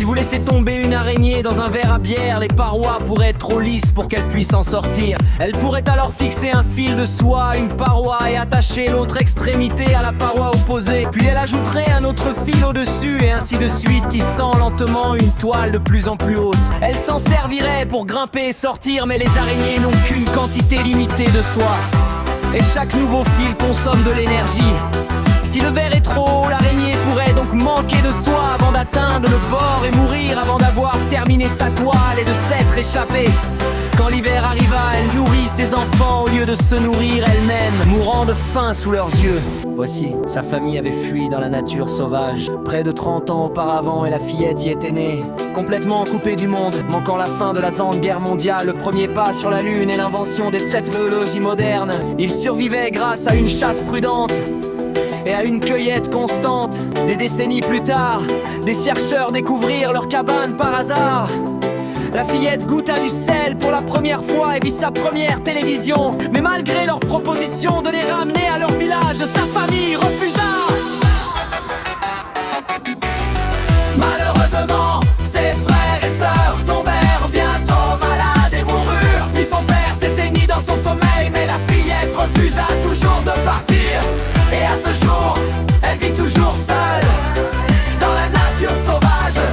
Si vous laissez tomber une araignée dans un verre à bière, les parois pourraient être trop lisses pour qu'elle puisse en sortir. Elle pourrait alors fixer un fil de soie à une paroi et attacher l'autre extrémité à la paroi opposée. Puis elle ajouterait un autre fil au-dessus et ainsi de suite, tissant lentement une toile de plus en plus haute. Elle s'en servirait pour grimper et sortir, mais les araignées n'ont qu'une quantité limitée de soie. Et chaque nouveau fil consomme de l'énergie. Si le verre est trop haut, l'araignée pourrait donc manquer de soie avant d'atteindre le bord et mourir avant d'avoir terminé sa toile et de s'être échappée. Quand l'hiver arriva, elle nourrit ses enfants au lieu de se nourrir elle-même, mourant de faim sous leurs yeux. Voici, sa famille avait fui dans la nature sauvage. Près de 30 ans auparavant, et la fillette y était née. Complètement coupée du monde, manquant la fin de la Grande Guerre mondiale, le premier pas sur la lune et l'invention de cette technologie moderne. Il survivait grâce à une chasse prudente et à une cueillette constante. Des décennies plus tard, des chercheurs découvrirent leur cabane par hasard. La fillette goûta du sel pour la première fois et vit sa première télévision. Mais malgré leur proposition de les ramener à leur village, sa famille refusa.